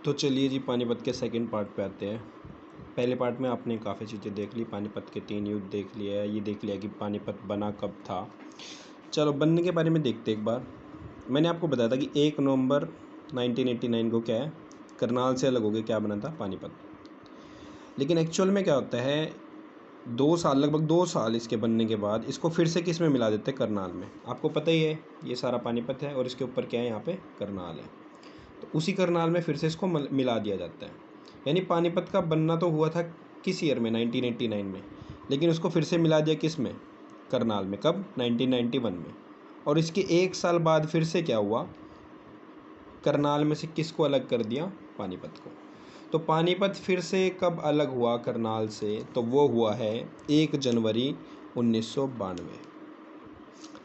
तो चलिए जी पानीपत के सेकंड पार्ट पे आते हैं। पहले पार्ट में आपने काफ़ी चीज़ें देख ली, पानीपत के 3 युद्ध देख लिया है, ये देख लिया कि पानीपत बना कब था। चलो बनने के बारे में देखते एक बार। मैंने आपको बताया था कि 1 नवंबर 1989 को क्या है, करनाल से अलग हो गया, क्या बना था, पानीपत। लेकिन एक्चुअल में क्या होता है, 2 साल, लगभग 2 साल इसके बनने के बाद इसको फिर से किस में मिला देते हैं, करनाल में। आपको पता ही है ये सारा पानीपत है और इसके ऊपर क्या है, यहाँ पे करनाल है। तो उसी करनाल में फिर से इसको मिला दिया जाता है। यानी पानीपत का बनना तो हुआ था किस ईयर में, 1989 में, लेकिन उसको फिर से मिला दिया किस में, करनाल में। कब, 1991 में। और इसके 1 साल बाद फिर से क्या हुआ, करनाल में से किसको अलग कर दिया, पानीपत को। तो पानीपत फिर से कब अलग हुआ करनाल से, तो वो हुआ है 1 जनवरी 1992।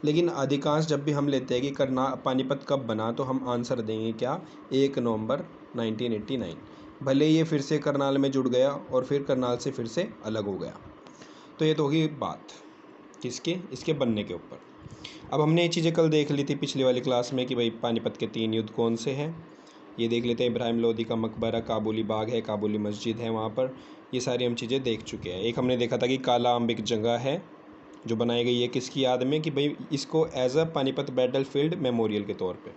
लेकिन अधिकांश जब भी हम लेते हैं कि पानीपत कब बना, तो हम आंसर देंगे क्या, 1 नवंबर 1989। भले ये फिर से करनाल में जुड़ गया और फिर करनाल से फिर से अलग हो गया। तो ये तो होगी बात किसके, इसके बनने के ऊपर। अब हमने ये चीज़ें कल देख ली थी पिछली वाली क्लास में कि भाई पानीपत के 3 युद्ध कौन से हैं। ये देख लेते हैं, इब्राहिम लोदी का मकबरा, काबुली बाग है, काबुली मस्जिद है वहाँ पर। ये सारी हम चीज़ें देख चुके हैं। एक हमने देखा था कि काला अम्ब एक जगह है जो बनाई गई है किसकी याद में, कि भाई इसको as a Panipat battlefield memorial के तौर पे।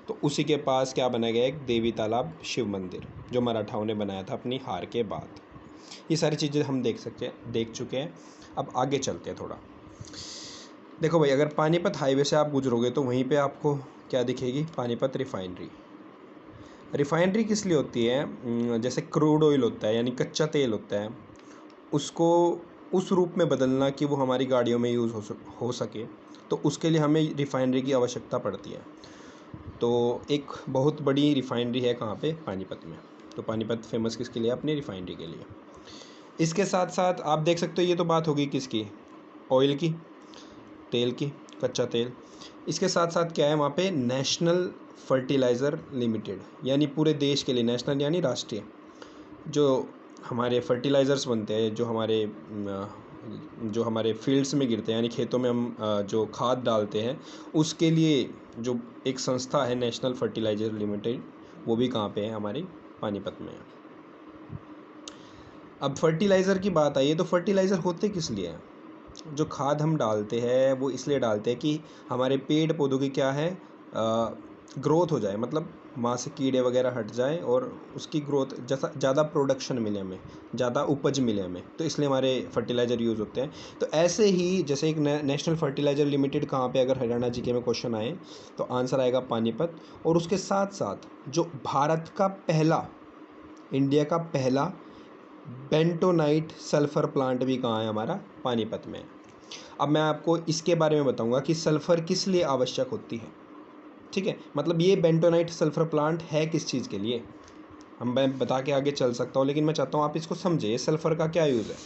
तो उसी के पास क्या बनाया गया, एक देवी तालाब शिव मंदिर, जो मराठाओं ने बनाया था अपनी हार के बाद। ये सारी चीज़ें हम देख चुके हैं। अब आगे चलते हैं थोड़ा। देखो भाई, अगर पानीपत हाईवे से आप गुजरोगे तो वहीं पे आपको क्या दिखेगी, पानीपत रिफाइनरी। रिफाइनरी किस लिए होती है, जैसे क्रूड ऑयल होता है यानी कच्चा तेल होता है, उसको उस रूप में बदलना कि वो हमारी गाड़ियों में यूज़ हो सके, तो उसके लिए हमें रिफ़ाइनरी की आवश्यकता पड़ती है। तो एक बहुत बड़ी रिफ़ाइनरी है कहाँ पे, पानीपत में। तो पानीपत फेमस किसके लिए, अपनी रिफ़ाइनरी के लिए। इसके साथ साथ आप देख सकते हो, ये तो बात होगी किसकी, ऑयल की, तेल की, कच्चा तेल। इसके साथ साथ क्या है वहाँ पे, नेशनल फर्टिलाइज़र लिमिटेड, यानी पूरे देश के लिए, नेशनल यानी राष्ट्रीय, जो हमारे फर्टिलाइज़र्स बनते हैं, जो हमारे फील्ड्स में गिरते हैं, यानी खेतों में हम जो खाद डालते हैं, उसके लिए जो एक संस्था है नेशनल फर्टिलाइज़र लिमिटेड, वो भी कहाँ पे है, हमारी पानीपत में है। अब फर्टिलाइज़र की बात आई है, तो फर्टिलाइज़र होते किस लिए हैं। जो खाद हम डालते हैं वो इसलिए डालते हैं कि हमारे पेड़ पौधों की क्या है, ग्रोथ हो जाए, मतलब वहाँ से कीड़े वगैरह हट जाए और उसकी ग्रोथ, जैसा ज़्यादा प्रोडक्शन मिले हमें, ज़्यादा उपज मिले हमें, तो इसलिए हमारे फर्टिलाइज़र यूज़ होते हैं। तो ऐसे ही जैसे एक नेशनल फर्टिलाइज़र लिमिटेड कहाँ पे, अगर हरियाणा जीके में क्वेश्चन आए तो आंसर आएगा पानीपत। और उसके साथ साथ जो भारत का पहला, इंडिया का पहला बेंटोनाइट सल्फ़र प्लांट भी कहाँ है, हमारा पानीपत में। अब मैं आपको इसके बारे में बताऊंगा कि सल्फ़र किस लिए आवश्यक होती है, ठीक है। मतलब ये बेंटोनाइट सल्फ़र प्लांट है किस चीज़ के लिए, मैं बता के आगे चल सकता हूँ, लेकिन मैं चाहता हूँ आप इसको समझे, सल्फ़र का क्या यूज़ है।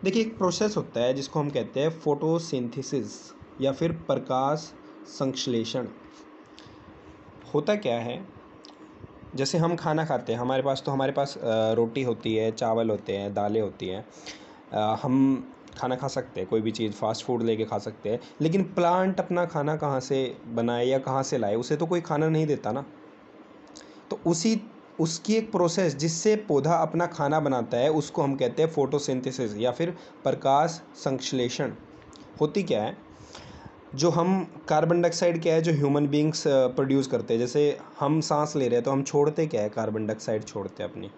देखिए, एक प्रोसेस होता है जिसको हम कहते हैं फोटोसिंथेसिस या फिर प्रकाश संश्लेषण। होता क्या है, जैसे हम खाना खाते हैं, हमारे पास रोटी होती है, चावल होते हैं, दालें होती हैं। हम खाना खा सकते हैं, कोई भी चीज़ फास्ट फूड लेके खा सकते हैं, लेकिन प्लांट अपना खाना कहाँ से बनाए या कहाँ से लाए, उसे तो कोई खाना नहीं देता ना। तो उसकी एक प्रोसेस जिससे पौधा अपना खाना बनाता है, उसको हम कहते हैं फोटोसिंथेसिस या फिर प्रकाश संश्लेषण। होती क्या है, जो हम कार्बन डाइऑक्साइड क्या है, जो ह्यूमन बींग्स प्रोड्यूस करते हैं, जैसे हम सांस ले रहे हैं तो हम छोड़ते क्या है, कार्बन डाइऑक्साइड छोड़ते हैं अपनी,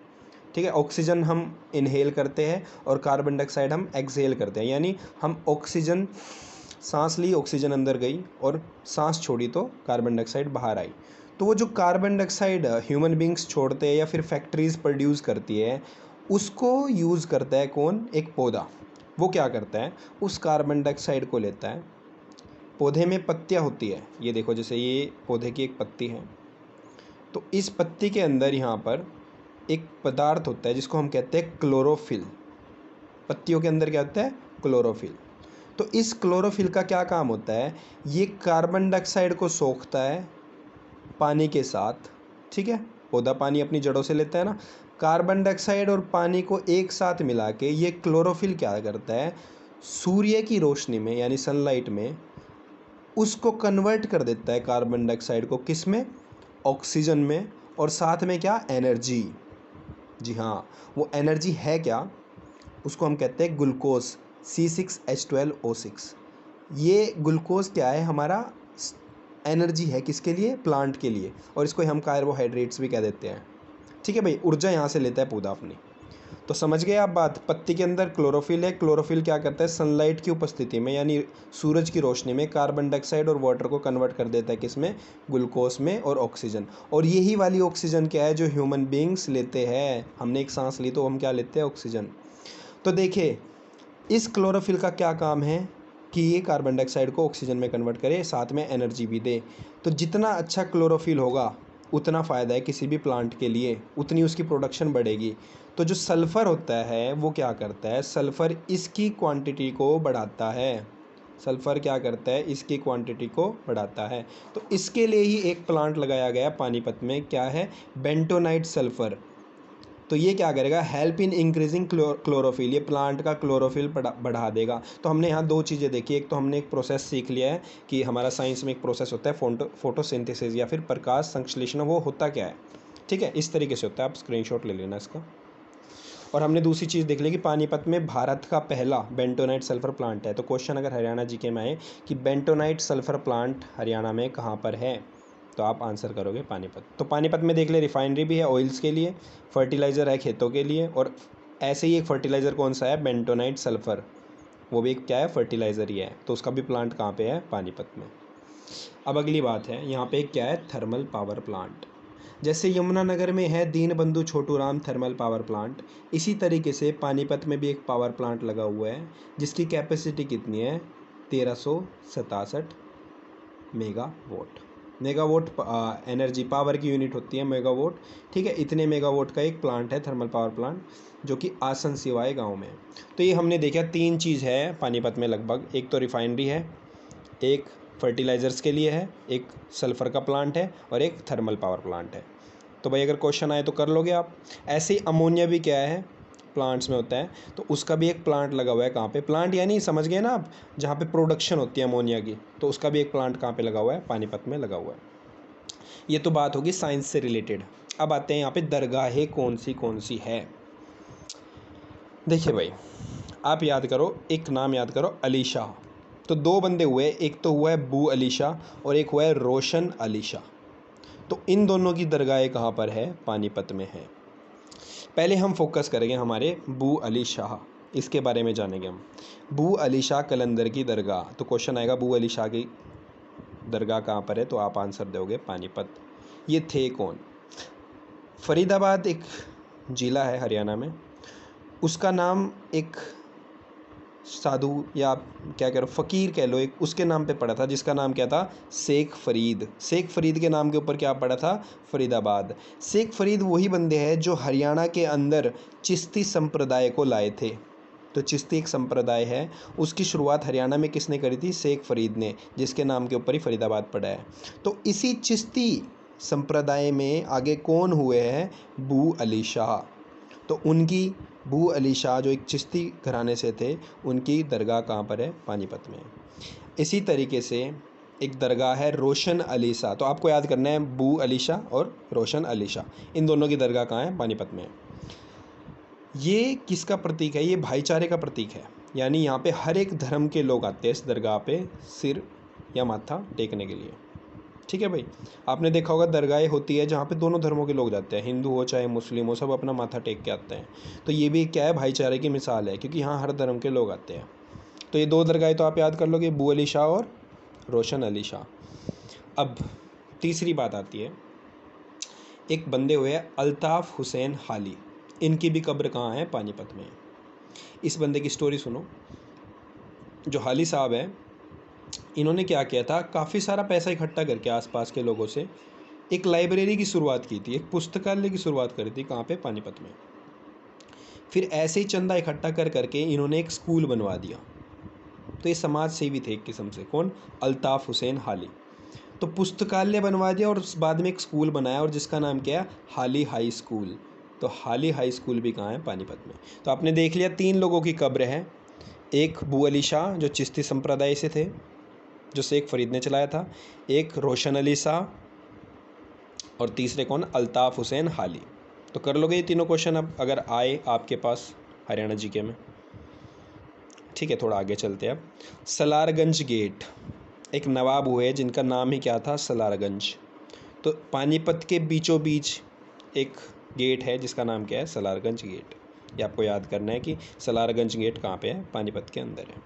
ठीक है। ऑक्सीजन हम इनहेल करते हैं और कार्बन डाइऑक्साइड हम एक्सहेल करते हैं, यानी हम ऑक्सीजन सांस ली, ऑक्सीजन अंदर गई, और सांस छोड़ी तो कार्बन डाइऑक्साइड बाहर आई। तो वो जो कार्बन डाइऑक्साइड ह्यूमन बींग्स छोड़ते हैं या फिर फैक्ट्रीज प्रोड्यूस करती है, उसको यूज़ करता है कौन, एक पौधा। वो क्या करता है, उस कार्बन डाइऑक्साइड को लेता है। पौधे में पत्तियाँ होती है, ये देखो, जैसे ये पौधे की एक पत्ती है, तो इस पत्ती के अंदर यहाँ पर एक पदार्थ होता है जिसको हम कहते हैं क्लोरोफिल। पत्तियों के अंदर क्या होता है, क्लोरोफिल। तो इस क्लोरोफिल का क्या काम होता है, ये कार्बन डाइऑक्साइड को सोखता है पानी के साथ, ठीक है। पौधा पानी अपनी जड़ों से लेता है ना, कार्बन डाइऑक्साइड और पानी को एक साथ मिला के ये क्लोरोफिल क्या करता है, सूर्य की रोशनी में यानी सनलाइट में उसको कन्वर्ट कर देता है कार्बन डाइऑक्साइड को, किस में, ऑक्सीजन में। और साथ में क्या, एनर्जी। जी हाँ, वो एनर्जी है क्या, उसको हम कहते हैं ग्लूकोज, C6H12O6। ये ग्लूकोज क्या है, हमारा एनर्जी है, किसके लिए, प्लांट के लिए, और इसको हम कार्बोहाइड्रेट्स भी कह देते हैं। ठीक है भाई, ऊर्जा यहाँ से लेता है पौधा अपनी। तो समझ गए आप बात। पत्ती के अंदर क्लोरोफिल है। क्लोरोफिल क्या करता है, सनलाइट की उपस्थिति में यानी सूरज की रोशनी में कार्बन डाइऑक्साइड और वाटर को कन्वर्ट कर देता है किसमें, ग्लूकोज में और ऑक्सीजन। और यही वाली ऑक्सीजन क्या है जो ह्यूमन बींग्स लेते हैं। हमने एक सांस ली तो हम क्या लेते हैं, ऑक्सीजन। तो देखिए इस क्लोरोफिल का क्या काम है कि ये कार्बन डाइऑक्साइड को ऑक्सीजन में कन्वर्ट करे, साथ में एनर्जी भी दे। तो जितना अच्छा क्लोरोफिल होगा उतना फ़ायदा है किसी भी प्लांट के लिए, उतनी उसकी प्रोडक्शन बढ़ेगी। तो जो सल्फ़र होता है वो क्या करता है, सल्फ़र इसकी क्वांटिटी को बढ़ाता है। सल्फ़र क्या करता है, इसकी क्वांटिटी को बढ़ाता है। तो इसके लिए ही एक प्लांट लगाया गया पानीपत में, क्या है, बेंटोनाइट सल्फ़र। तो ये क्या करेगा, हेल्प इन इंक्रीजिंग क्लोरोफिल, ये प्लांट का क्लोरोफिल बढ़ा देगा। तो हमने यहाँ दो चीज़ें देखी, एक तो हमने एक प्रोसेस सीख लिया है कि हमारा साइंस में एक प्रोसेस होता है फोटोसिंथेसिस या फिर प्रकाश संश्लेषण, वो होता क्या है। ठीक है, इस तरीके से होता है, आप स्क्रीनशॉट ले लेना इसका। और हमने दूसरी चीज़ देख ली कि पानीपत में भारत का पहला बेंटोनाइट सल्फर प्लांट है। तो क्वेश्चन अगर हरियाणा जीके में आए कि बेंटोनाइट सल्फर प्लांट हरियाणा में कहाँ पर है, तो आप आंसर करोगे पानीपत। तो पानीपत में देख ले, रिफाइनरी भी है ऑयल्स के लिए, फर्टिलाइज़र है खेतों के लिए, और ऐसे ही एक फर्टिलाइज़र कौन सा है, बेंटोनाइट सल्फ़र, वो भी क्या है, फर्टिलाइज़र ही है। तो उसका भी प्लांट कहाँ पे है, पानीपत में। अब अगली बात है, यहाँ पे क्या है, थर्मल पावर प्लांट। जैसे यमुनानगर में है Deenbandhu Chhoturam thermal power plant, इसी तरीके से पानीपत में भी एक पावर प्लांट लगा हुआ है जिसकी कैपेसिटी कितनी है, 1367 मेगावाट। मेगावाट एनर्जी पावर की यूनिट होती है मेगावाट। ठीक है, इतने मेगावाट का एक प्लांट है थर्मल पावर प्लांट, जो कि आसन सिवाय गांव में। तो ये हमने देखा तीन चीज़ है पानीपत में लगभग, एक तो रिफाइनरी है, एक फर्टिलाइज़र्स के लिए है, एक सल्फ़र का प्लांट है, और एक थर्मल पावर प्लांट है। तो भाई अगर क्वेश्चन आए तो कर लोगे आप। ऐसे ही अमोनिया भी क्या है, प्लांट्स में होता है, तो उसका भी एक प्लांट लगा हुआ है। कहाँ पे, प्लांट यानी समझ गए ना आप, जहाँ पे प्रोडक्शन होती है अमोनिया की, तो उसका भी एक प्लांट कहाँ पे लगा हुआ है, पानीपत में लगा हुआ है। ये तो बात होगी साइंस से रिलेटेड। अब आते हैं यहाँ पे दरगाहें कौन सी है। देखिए भाई, आप याद करो, एक नाम याद करो, अली शाह। तो दो बंदे हुए, एक तो हुआ है बू अली शाह और एक हुआ है रोशन अली शाह। तो इन दोनों की दरगाहें कहाँ पर है, पानीपत में है। पहले हम फोकस करेंगे हमारे बू अली शाह, इसके बारे में जानेंगे हम। बू अली शाह कलंदर की दरगाह, तो क्वेश्चन आएगा बू अली शाह की दरगाह कहाँ पर है, तो आप आंसर दोगे पानीपत। ये थे कौन, फरीदाबाद एक ज़िला है हरियाणा में, उसका नाम एक साधु या आप क्या कह रहे हो, फ़कीर कह लो, एक उसके नाम पे पड़ा था, जिसका नाम क्या था, शेख फ़रीद। शेख फ़रीद के नाम के ऊपर क्या पड़ा था, फरीदाबाद। शेख फ़रीद वही बंदे हैं जो हरियाणा के अंदर चिश्ती संप्रदाय को लाए थे। तो चिश्ती एक संप्रदाय है, उसकी शुरुआत हरियाणा में किसने करी थी, शेख फ़रीद ने, जिसके नाम के ऊपर ही फरीदाबाद पड़ा है। तो इसी चिश्ती संप्रदाय में आगे कौन हुए हैं, बू अली शाह। तो उनकी, बू अली शाह जो एक चिश्ती घराने से थे, उनकी दरगाह कहाँ पर है, पानीपत में। इसी तरीके से एक दरगाह है रोशन अली शाह। तो आपको याद करना है बू अली शाह और रोशन अली शाह, इन दोनों की दरगाह कहाँ है, पानीपत में। ये किसका प्रतीक है, ये भाईचारे का प्रतीक है। यानी यहाँ पे हर एक धर्म के लोग आते हैं इस दरगाह पे सिर या माथा टेकने के लिए। ठीक है भाई, आपने देखा होगा दरगाहें होती है जहाँ पे दोनों धर्मों के लोग जाते हैं, हिंदू हो चाहे मुस्लिम हो, सब अपना माथा टेक के आते हैं। तो ये भी क्या है, भाईचारे की मिसाल है, क्योंकि यहाँ हर धर्म के लोग आते हैं। तो ये दो दरगाहें तो आप याद कर लोगे, बू अली शाह और रोशन अली शाह। अब तीसरी बात आती है, एक बंदे हुए अल्ताफ़ हुसैन हाली, इनकी भी कब्र कहाँ है, पानीपत में। इस बंदे की स्टोरी सुनो। जो हाली साहब है, इन्होंने क्या किया था, काफ़ी सारा पैसा इकट्ठा करके आसपास के लोगों से एक लाइब्रेरी की शुरुआत की थी, एक पुस्तकालय की शुरुआत करी थी, कहाँ पे, पानीपत में। फिर ऐसे ही चंदा इकट्ठा कर करके इन्होंने एक स्कूल बनवा दिया। तो ये समाज सेवी थे एक किस्म से, कौन, अल्ताफ़ हुसैन हाली। तो पुस्तकालय बनवा दिया और बाद में एक स्कूल बनाया, और जिसका नाम क्या है, हाली हाई स्कूल। तो हाली हाई स्कूल भी कहाँ है, पानीपत में। तो आपने देख लिया, तीन लोगों की कब्र है। एक बू अली शाह जो चिश्ती संप्रदाय से थे, जो शेख फ़रीद ने चलाया था। एक रोशन अली शाह और तीसरे कौन, अल्ताफ़ हुसैन हाली। तो कर लोगे ये तीनों क्वेश्चन अब अगर आए आपके पास हरियाणा जीके में। ठीक है, थोड़ा आगे चलते हैं अब। सलारगंज गेट, एक नवाब हुए जिनका नाम ही क्या था, सलारगंज। तो पानीपत के बीचों बीच एक गेट है जिसका नाम क्या है, सलारगंज गेट। ये आपको याद करना है कि सलारगंज गेट कहाँ पे है, पानीपत के अंदर है।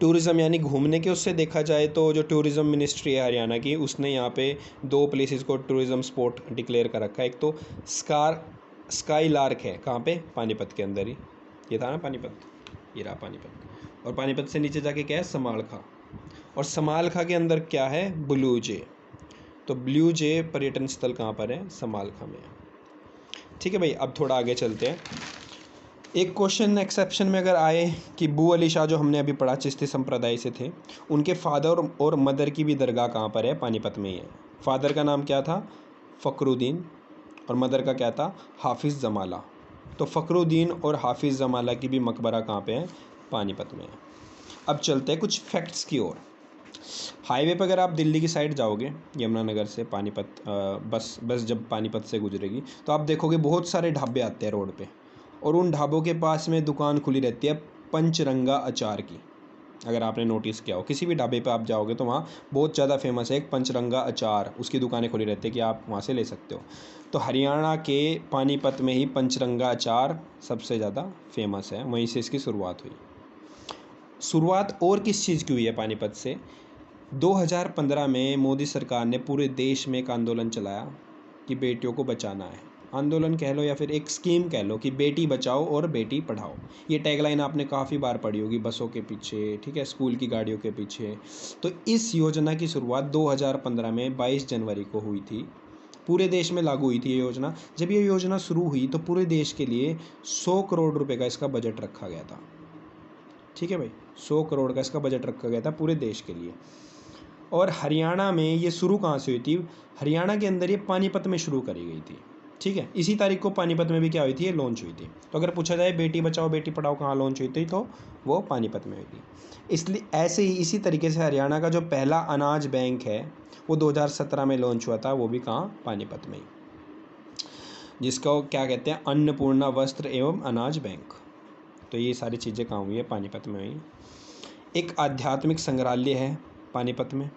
टूरिज़्म यानी घूमने के उससे देखा जाए तो जो टूरिज़्म मिनिस्ट्री है हरियाणा की, उसने यहाँ पे 2 प्लेसेस को टूरिज़्म स्पॉट डिक्लेयर कर रखा है। एक तो स्काई लार्क है, कहाँ पे, पानीपत के अंदर ही। ये था ना पानीपत, ये रहा पानीपत। और पानीपत से नीचे जाके क्या है, समालखा। और समालखा के अंदर क्या है, ब्लू जे। तो ब्लू जे पर्यटन स्थल कहाँ पर है, समालखा में है। ठीक है भाई, अब थोड़ा आगे चलते हैं। एक क्वेश्चन एक्सेप्शन में अगर आए कि बू अली शाह जो हमने अभी पढ़ा चिश्ती संप्रदाय से थे, उनके फादर और मदर की भी दरगाह कहाँ पर है, पानीपत में ही है। फादर का नाम क्या था, फ़खरुद्दीन, और मदर का क्या था, हाफिज़ जमाला। तो फ़खरुद्दीन और हाफिज़ जमाला की भी मकबरा कहाँ पे है, पानीपत में है। अब चलते हैं कुछ फैक्ट्स की ओर। हाईवे पर अगर आप दिल्ली की साइड जाओगे यमुनानगर से पानीपत, बस जब पानीपत से गुजरेगी तो आप देखोगे बहुत सारे ढाबे आते हैं रोड पे, और उन ढाबों के पास में दुकान खुली रहती है पंचरंगा अचार की। अगर आपने नोटिस किया हो, किसी भी ढाबे पे आप जाओगे तो वहाँ बहुत ज़्यादा फेमस है एक पंचरंगा अचार, उसकी दुकानें खुली रहती है कि आप वहाँ से ले सकते हो। तो हरियाणा के पानीपत में ही पंचरंगा अचार सबसे ज़्यादा फेमस है, वहीं से इसकी शुरुआत हुई। शुरुआत और किस चीज़ की हुई है पानीपत से, 2015 में मोदी सरकार ने पूरे देश में एक आंदोलन चलाया कि बेटियों को बचाना है। आंदोलन कह लो या फिर एक स्कीम कह लो कि बेटी बचाओ और बेटी पढ़ाओ। ये टैगलाइन आपने काफ़ी बार पढ़ी होगी बसों के पीछे, ठीक है, स्कूल की गाड़ियों के पीछे। तो इस योजना की शुरुआत 2015 में 22 जनवरी को हुई थी। पूरे देश में लागू हुई थी ये योजना। जब ये योजना शुरू हुई तो पूरे देश के लिए 100 करोड़ रुपए का इसका बजट रखा गया था। ठीक है भाई, 100 करोड़ का इसका बजट रखा गया था पूरे देश के लिए। और हरियाणा में ये शुरू कहाँ से हुई थी, हरियाणा के अंदर ये पानीपत में शुरू करी गई थी। ठीक है, इसी तारीख को पानीपत में भी क्या हुई थी, ये लॉन्च हुई थी। तो अगर पूछा जाए बेटी बचाओ बेटी पढ़ाओ कहाँ लॉन्च हुई थी, तो वो पानीपत में हुई थी। इसलिए ऐसे ही इसी तरीके से हरियाणा का जो पहला अनाज बैंक है वो 2017 में लॉन्च हुआ था, वो भी कहाँ, पानीपत में ही, जिसको क्या कहते हैं, अन्नपूर्णा वस्त्र एवं अनाज बैंक। तो ये सारी चीज़ें कहाँ हुई है, पानीपत में हुई। एक आध्यात्मिक संग्रहालय है पानीपत में,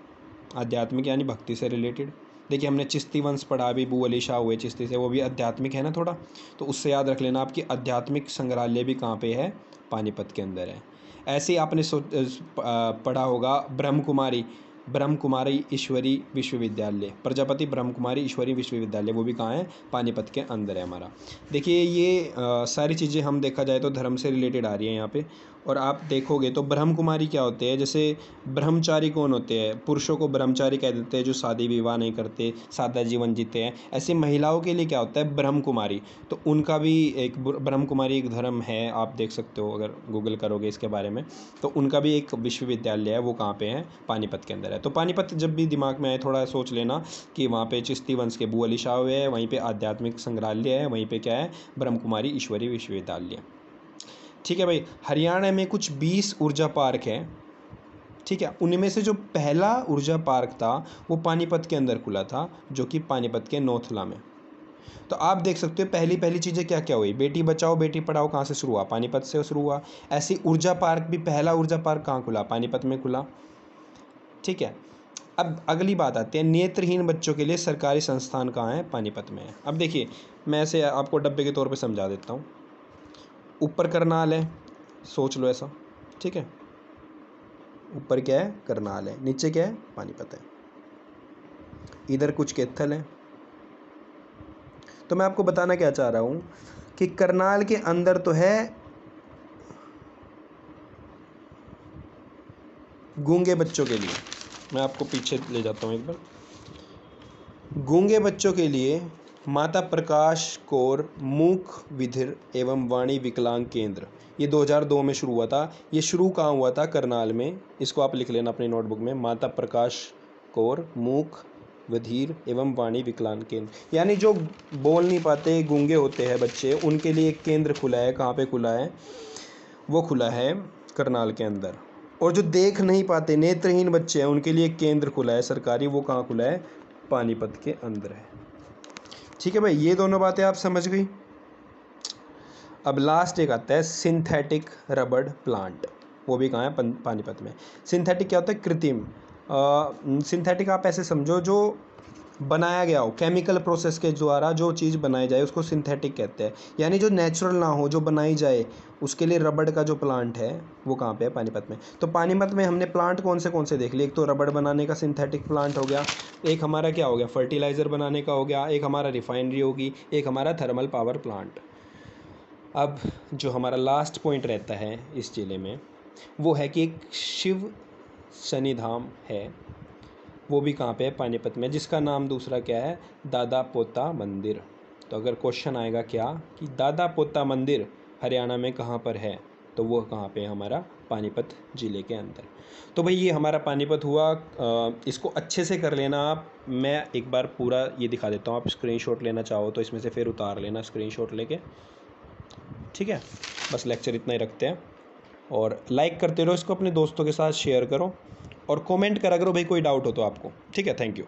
आध्यात्मिक यानी भक्ति से रिलेटेड। देखिए हमने चिश्ती वंश पढ़ा, अभी बू अली शाह हुए चिश्ती से, वो भी आध्यात्मिक है ना थोड़ा, तो उससे याद रख लेना आपकी आध्यात्मिक संग्रहालय भी कहाँ पे है, पानीपत के अंदर है। ऐसे ही आपने पढ़ा होगा ब्रह्म कुमारी ईश्वरी विश्वविद्यालय, प्रजापति ब्रह्म कुमारी ईश्वरी विश्वविद्यालय, वो भी कहाँ है, पानीपत के अंदर है हमारा। देखिए ये सारी चीज़ें हम देखा जाए तो धर्म से रिलेटेड आ रही हैं यहाँ पे। और आप देखोगे तो ब्रह्म कुमारी क्या होते हैं, जैसे ब्रह्मचारी कौन होते हैं, पुरुषों को ब्रह्मचारी कह देते हैं जो शादी विवाह नहीं करते, सादा जीवन जीते हैं। ऐसे महिलाओं के लिए क्या होता है, ब्रह्म कुमारी। तो उनका भी एक ब्रह्म कुमारी एक धर्म है, आप देख सकते हो अगर गूगल करोगे इसके बारे में। तो उनका भी एक विश्वविद्यालय है, वो कहाँ पे है, पानीपत के अंदर है। तो पानीपत जब भी दिमाग में आए थोड़ा सोच लेना कि वहाँ पे चिश्ती वंश के बू अली शाह हुए हैं, वहीं पे आध्यात्मिक संग्रहालय है, वहीं पे क्या है, ब्रह्म कुमारी ईश्वरी विश्वविद्यालय। ठीक है भाई, हरियाणा में कुछ 20 ऊर्जा पार्क हैं। ठीक है, उनमें से जो पहला ऊर्जा पार्क था वो पानीपत के अंदर खुला था, जो कि पानीपत के नौथला में। तो आप देख सकते हो पहली पहली चीज़ें क्या क्या हुई, बेटी बचाओ बेटी पढ़ाओ कहाँ से शुरू हुआ, पानीपत से शुरू हुआ। ऐसी ऊर्जा पार्क भी, पहला ऊर्जा पार्क कहाँ खुला, पानीपत में खुला। ठीक है, अब अगली बात आती है, नेत्रहीन बच्चों के लिए सरकारी संस्थान कहाँ है, पानीपत में है। अब देखिए मैं ऐसे आपको डब्बे के तौर पे समझा देता हूँ। ऊपर करनाल है, सोच लो ऐसा, ठीक है, ऊपर क्या है, करनाल है, नीचे क्या है, पानीपत है, इधर कुछ कैथल है। तो मैं आपको बताना क्या चाह रहा हूँ कि करनाल के अंदर तो है गूंगे बच्चों के लिए, मैं आपको पीछे ले जाता हूँ एक बार। गूंगे बच्चों के लिए माता प्रकाश कौर मूक विधिर एवं वाणी विकलांग केंद्र, ये 2002 में शुरू हुआ था। ये शुरू कहाँ हुआ था, करनाल में। इसको आप लिख लेना अपनी नोटबुक में, माता प्रकाश कौर मूक बधिर एवं वाणी विकलांग केंद्र, यानी जो बोल नहीं पाते, गूंगे होते हैं बच्चे, उनके लिए एक केंद्र खुला है। कहाँ पे खुला है, वो खुला है करनाल के अंदर। और जो देख नहीं पाते, नेत्रहीन बच्चे हैं, उनके लिए एक केंद्र खुला है सरकारी, वो कहाँ खुला है, पानीपत के अंदर है। ठीक है भाई, ये दोनों बातें आप समझ गई। अब लास्ट एक आता है सिंथेटिक रबड़ प्लांट, वो भी कहाँ है? पानीपत में। सिंथेटिक क्या होता है? कृत्रिम। सिंथेटिक आप ऐसे समझो, जो बनाया गया हो, केमिकल प्रोसेस के द्वारा जो चीज़ बनाई जाए उसको सिंथेटिक कहते हैं। यानी जो नेचुरल ना हो, जो बनाई जाए, उसके लिए रबड़ का जो प्लांट है वो कहाँ पे है? पानीपत में। तो पानीपत में हमने प्लांट कौन से देख लिए? एक तो रबड़ बनाने का सिंथेटिक प्लांट हो गया, एक हमारा क्या हो गया? फर्टिलाइज़र बनाने का हो गया, एक हमारा रिफाइनरी होगी, एक हमारा थर्मल पावर प्लांट। अब जो हमारा लास्ट पॉइंट रहता है इस जिले में, वो है कि एक शिव शनिधाम है, वो भी कहाँ पे है? पानीपत में, जिसका नाम दूसरा क्या है? दादा पोता मंदिर। तो अगर क्वेश्चन आएगा क्या कि दादा पोता मंदिर हरियाणा में कहाँ पर है, तो वो कहाँ पे है? हमारा पानीपत ज़िले के अंदर। तो भाई ये हमारा पानीपत हुआ। इसको अच्छे से कर लेना आप। मैं एक बार पूरा ये दिखा देता हूँ, आप स्क्रीनशॉट लेना चाहो तो इसमें से फिर उतार लेना स्क्रीनशॉट लेके। ठीक है, बस लेक्चर इतना ही रखते हैं, और लाइक करते रहो इसको, अपने दोस्तों के साथ शेयर करो, और कमेंट करा करो भाई कोई डाउट हो तो आपको। ठीक है, थैंक यू।